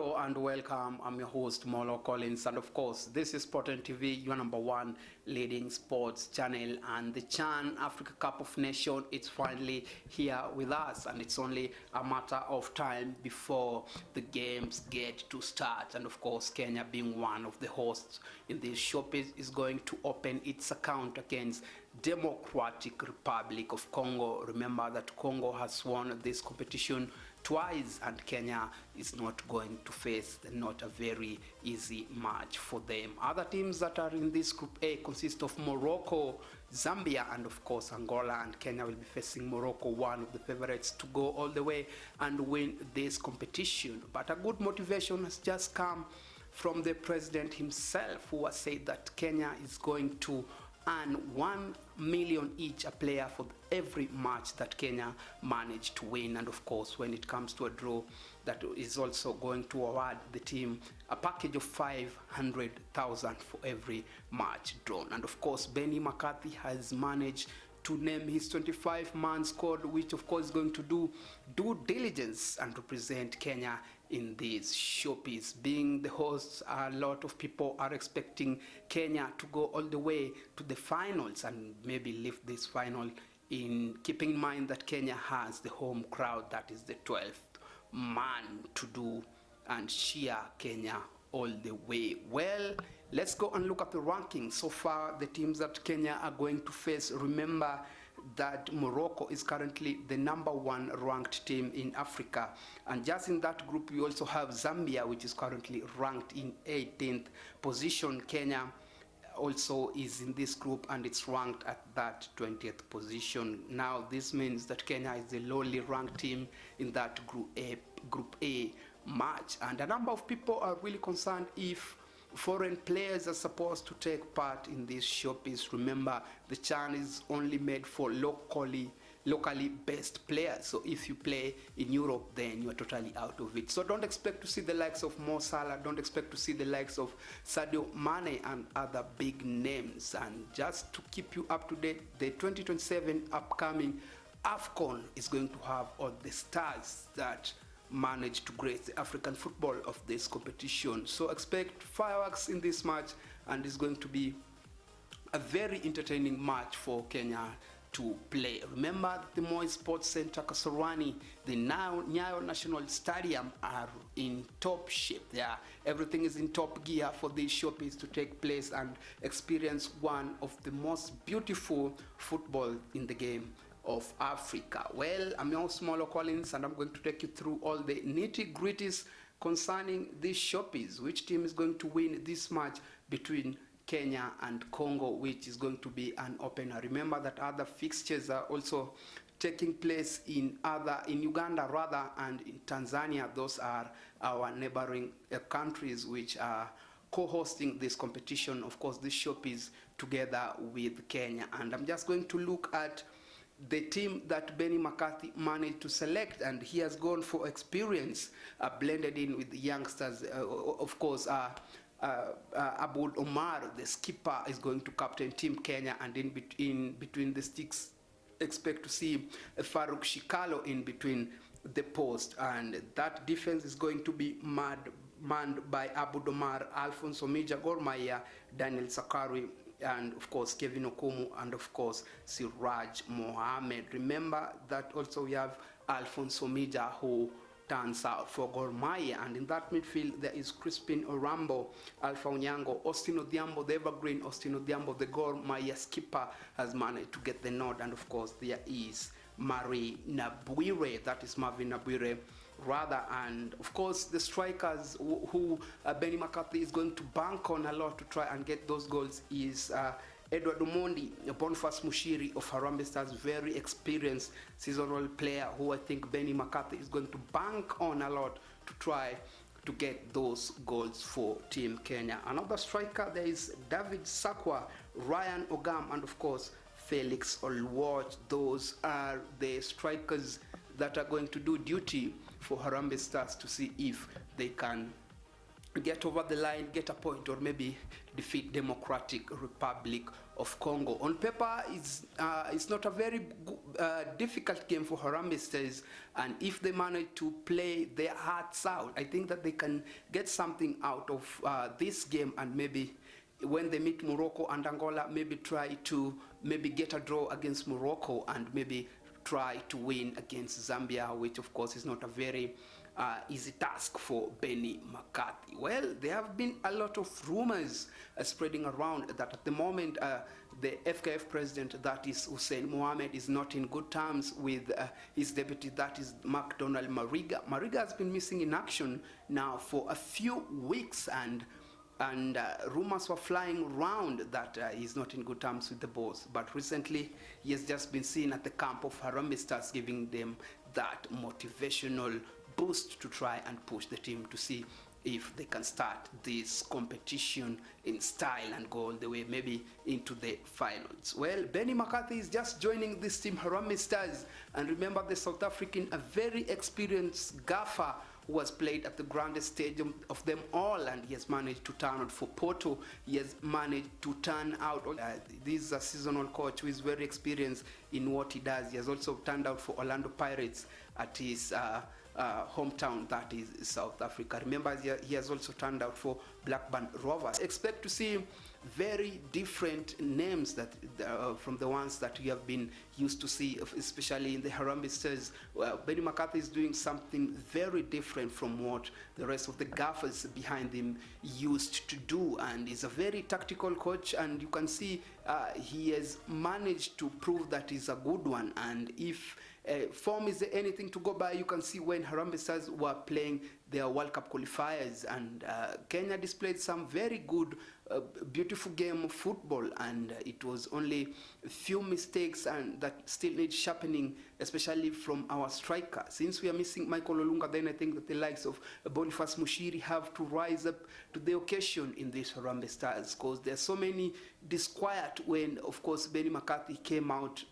Hello and welcome. I'm your host Molo Collins, and of course this is Sport and TV, your number one leading sports channel, and the Chan Africa Cup of Nations. It's finally here with us, and it's only a matter of time before the games get to start. And of course Kenya, being one of the hosts in this showpiece, is going to open its account against Democratic Republic of Congo. Remember that Congo has won this competition twice, and Kenya is not going to face not a very easy match for them. Other teams that are in this group A consist of Morocco, Zambia, and of course Angola, and Kenya will be facing Morocco, one of the favorites to go all the way and win this competition. But a good motivation has just come from the president himself, who has said that Kenya is going to earn 1 million each a player for every match that Kenya managed to win. And of course, when it comes to a draw, that is also going to award the team a package of 500,000 for every match drawn. And of course, Benny McCarthy has managed to name his 25-man squad, which of course is going to do due diligence and represent Kenya in this showpiece. Being the hosts, a lot of people are expecting Kenya to go all the way to the finals and maybe lift this final, in keeping in mind that Kenya has the home crowd, that is the 12th man to do and cheer Kenya all the way. Well, let's go and look at the rankings. So far, the teams that Kenya are going to face, remember that Morocco is currently the number one ranked team in Africa, and just in that group we also have Zambia, which is currently ranked in 18th position. Kenya also is in this group and it's ranked at that 20th position. Now this means that Kenya is the lowly ranked team in that group A match, and a number of people are really concerned if foreign players are supposed to take part in this showpiece. Remember, the CHAN is only made for locally based players, so if you play in Europe, then you're totally out of it. So don't expect to see the likes of Mo Salah, don't expect to see the likes of Sadio Mane and other big names. And just to keep you up to date, the 2027 upcoming AFCON is going to have all the stars that managed to grace the African football of this competition. So expect fireworks in this match, and it's going to be a very entertaining match for Kenya to play. Remember, the Moi Sports Center, Kasarani, the Nyayo National Stadium are in top shape. Everything is in top gear for this showpiece to take place and experience one of the most beautiful football in the game of Africa. Well, I'm your Molo Collins, and I'm going to take you through all the nitty-gritties concerning this showpiece. Which team is going to win this match between Kenya and Congo, which is going to be an opener. Remember that other fixtures are also taking place in Uganda rather, and in Tanzania. Those are our neighboring countries which are co-hosting this competition, of course this showpiece, together with Kenya. And I'm just going to look at the team that Benny McCarthy managed to select, and he has gone for experience, blended in with the youngsters. Of course, Aboud Omar, the skipper, is going to captain Team Kenya, and in between the sticks, expect to see Farouk Shikalo in between the post, and that defense is going to be manned by Aboud Omar, Alphonse Omija, Gor Mahia, Daniel Sakari, and of course Kevin Okumu, and of course Siraj Mohammed. Remember that also we have Alphonse Omija, who turns out for Gor Mahia, and in that midfield there is Crispin Orambo, Alpha Onyango, Austin Odhiambo, the evergreen Austin Odhiambo, the Gor Mahia skipper, has managed to get the nod, and of course there is Mari Nabwire, that is Marvin Nabwire rather, and of course the strikers who Benny McCarthy is going to bank on a lot to try and get those goals is Edward Omondi, Boniface Mushiri of Harambee Stars, very experienced seasonal player who I think Benny McCarthy is going to bank on a lot to try to get those goals for Team Kenya. Another striker, there is David Sakwa, Ryan Ogam, and of course Felix Olwach. Those are the strikers that are going to do duty for Harambee Stars to see if they can get over the line, get a point, or maybe defeat Democratic Republic of Congo. On paper, it's not a very difficult game for Harambee Stars, and if they manage to play their hearts out, I think that they can get something out of this game, and maybe when they meet Morocco and Angola, maybe try to maybe get a draw against Morocco and maybe try to win against Zambia, which of course is not a very easy task for Benny McCarthy. Well, there have been a lot of rumors spreading around that at the moment the FKF president, that is Hussein Mohamed, is not in good terms with his deputy, that is McDonald Mariga. Mariga has been missing in action now for a few weeks, and rumors were flying around that he's not in good terms with the boss. But recently, he has just been seen at the camp of Harambee Stars, giving them that motivational boost to try and push the team to see if they can start this competition in style and go all the way maybe into the finals. Well, Benny McCarthy is just joining this team, Harambee Stars, and remember the South African, a very experienced gaffer who has played at the grandest stadium of them all, and he has managed to turn out for Porto. He has managed to turn out. This is a seasonal coach who is very experienced in what he does. He has also turned out for Orlando Pirates at his hometown, that is South Africa. Remember, he has also turned out for Blackburn Rovers. Expect to see very different names that from the ones that we have been used to see, especially in the Harambee Stars. Well, Benny McCarthy is doing something very different from what the rest of the gaffers behind him used to do, and he's a very tactical coach, and you can see he has managed to prove that he's a good one. And if form is anything to go by, you can see when Harambee Stars were playing their World Cup qualifiers, and Kenya displayed some very good beautiful game of football, and it was only a few mistakes and that still need sharpening, especially from our striker. Since we are missing Michael Olunga, then I think that the likes of Boniface Mushiri have to rise up to the occasion in these Harambee Stars, because there are so many disquiet when, of course, Benny McCarthy came out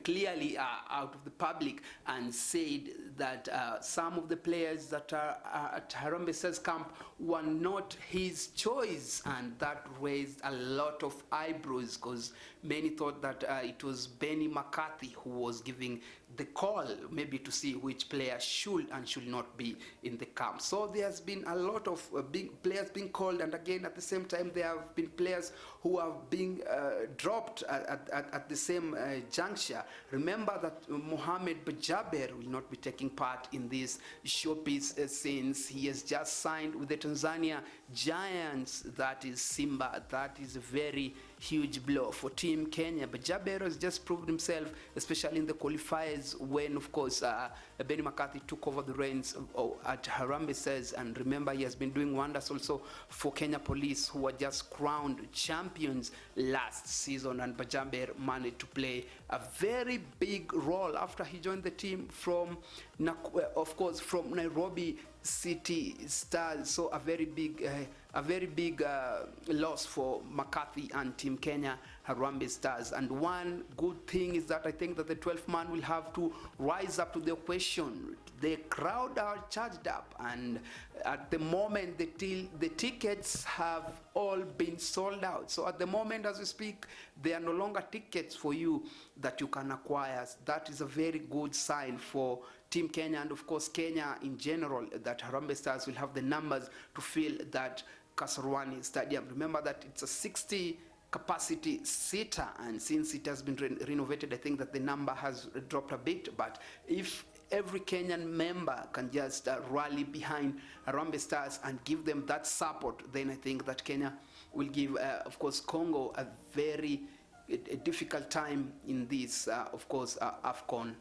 clearly out of the public and said that some of the players that are at Harambee Stars camp were not his choice, and that raised a lot of eyebrows, because many thought that it was Benny McCarthy who was giving the call, maybe to see which player should and should not be in the camp. So there's been a lot of players being called, and again at the same time there have been players who have been dropped at the same juncture. Remember that Mohamed Bajaber will not be taking part in this showpiece since he has just signed with the Tanzania Giants, that is Simba. That is a very huge blow for Team Kenya. But Bajaber has just proved himself, especially in the qualifiers when, of course, Benny McCarthy took over the reins at Harambee Stars. And remember, he has been doing wonders also for Kenya Police, who were just crowned champions last season. And Bajaber managed to play a very big role after he joined the team from, of course, from Nairobi City Stars. So a very big loss for McCarthy and Team Kenya Harambee Stars. And one good thing is that I think that the 12th man will have to rise up to the occasion. The crowd are charged up, and at the moment the tickets have all been sold out. So at the moment as we speak, there are no longer tickets for you that you can acquire. That is a very good sign for Team Kenya, and of course Kenya in general, that Harambee Stars will have the numbers to fill that Kasarwani Stadium. Remember that it's a 60 capacity seater, and since it has been renovated, I think that the number has dropped a bit. But if every Kenyan member can just rally behind Harambee Stars and give them that support, then I think that Kenya will give, of course, Congo a very difficult time in this, of course, AFCON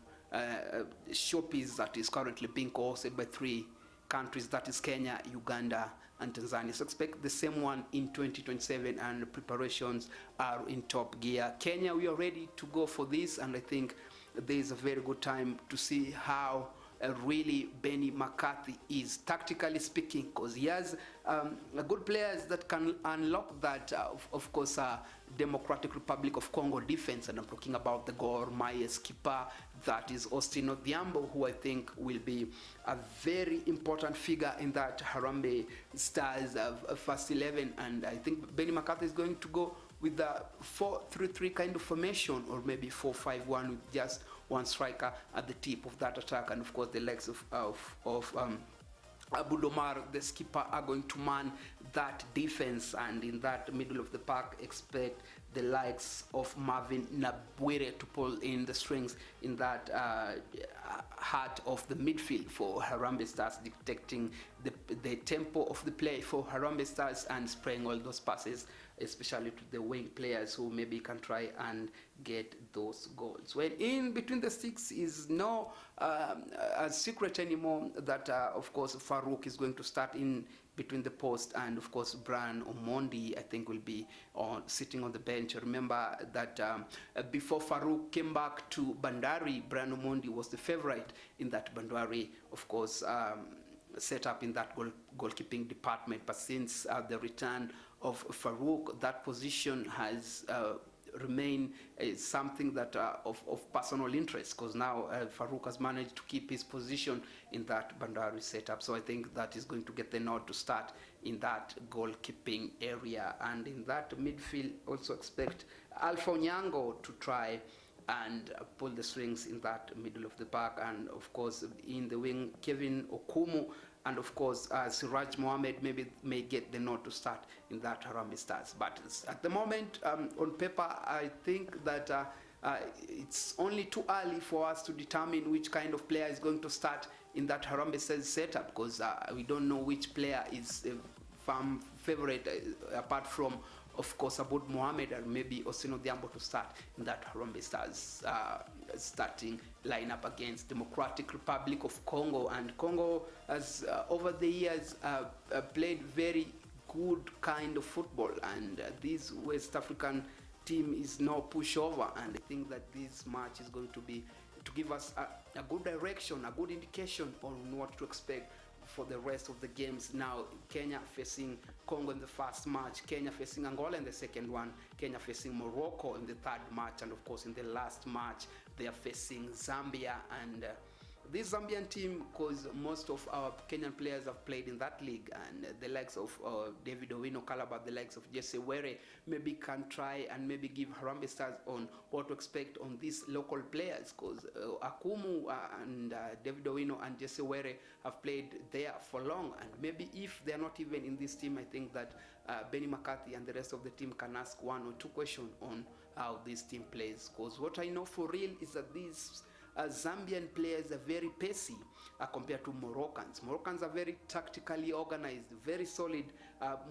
showpiece that is currently being hosted by 3 countries, that is Kenya, Uganda, and Tanzania. So expect the same one in 2027, and preparations are in top gear. Kenya, we are ready to go for this, and I think there is a very good time to see how really Benny McCarthy is, tactically speaking, because he has good players that can unlock that, of course, Democratic Republic of Congo defense, and I'm talking about the Gor Mahia skipper, that is Austin Odhiambo, who I think will be a very important figure in that Harambee Stars first 11, and I think Benny McCarthy is going to go with the 4-3-3 kind of formation, or maybe 4-5-1 with just one striker at the tip of that attack, and of course the legs of Abu Domar, the skipper, are going to man that defense, and in that middle of the park expect the likes of Marvin Nabwire to pull in the strings in that heart of the midfield for Harambee Stars, dictating the tempo of the play for Harambee Stars and spraying all those passes, especially to the wing players who maybe can try and get those goals. Well, in between the sticks is no a secret anymore that, of course, Farouk is going to start in between the post, and of course Brian Omondi, I think, will be sitting on the bench. Remember that before Farouk came back to Bandari, Brian Omondi was the favorite in that Bandari, of course, set up in that goalkeeping department. But since the return of Farouk, that position has remain something that of personal interest, because now Farouk has managed to keep his position in that Bandari setup. So I think that is going to get the nod to start in that goalkeeping area. And in that midfield, also expect Alpha Onyango to try and pull the strings in that middle of the park, and of course in the wing Kevin Okumu, and of course Siraj Mohammed may get the nod to start in that Harambee Stars. But at the moment, on paper, I think that it's only too early for us to determine which kind of player is going to start in that Harambee Stars setup, because we don't know which player is firm favorite apart from, of course, Aboud Mohamed and maybe Osino Diambo to start in that Harambee Stars starting lineup against Democratic Republic of Congo. And Congo has, over the years, played very good kind of football, and this West African team is no pushover, and I think that this match is going to be to give us a good direction, a good indication on what to expect for the rest of the games. Now, Kenya facing Congo in the first match, Kenya facing Angola in the second one, Kenya facing Morocco in the third match, and of course in the last match they are facing Zambia. And this Zambian team, because most of our Kenyan players have played in that league, and the likes of David Owino Calabar, the likes of Jesse Were, maybe can try and maybe give Harambee Stars on what to expect on these local players, because Akumu and David Owino and Jesse Were have played there for long, and maybe if they're not even in this team, I think that Benny McCarthy and the rest of the team can ask one or two questions on how this team plays, because what I know for real is that these Zambian players are very pacey compared to Moroccans. Moroccans are very tactically organized, very solid,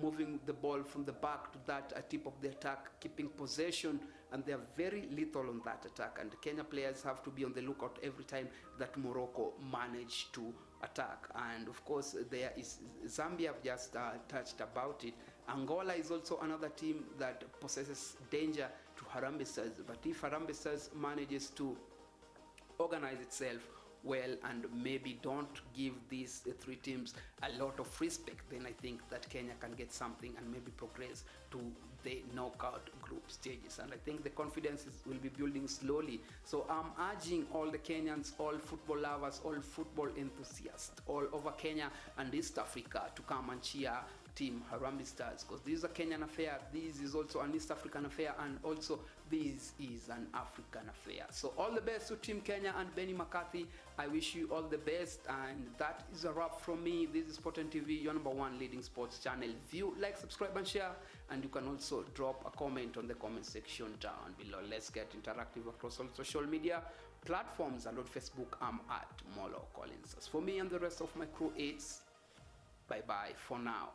moving the ball from the back to that tip of the attack, keeping possession, and they are very lethal on that attack. And Kenya players have to be on the lookout every time that Morocco manage to attack. And of course, there is Zambia, have just touched about it. Angola is also another team that possesses danger to Harambee Stars. But if Harambee Stars manages to organize itself well and maybe don't give these three teams a lot of respect, then I think that Kenya can get something and maybe progress to the knockout group stages. And I think the confidence will be building slowly. So I'm urging all the Kenyans, all football lovers, all football enthusiasts all over Kenya and East Africa to come and cheer Team Harambee Stars, because this is a Kenyan affair, this is also an East African affair, and also this is an African affair. So all the best to Team Kenya and Benny McCarthy. I wish you all the best, and that is a wrap from me. This is Sporting TV, your #1 leading sports channel. View, like, subscribe and share, and you can also drop a comment on the comment section down below. Let's get interactive across all social media platforms, and on Facebook I'm at Molo Collins. As for me and the rest of my crew, it's bye bye for now.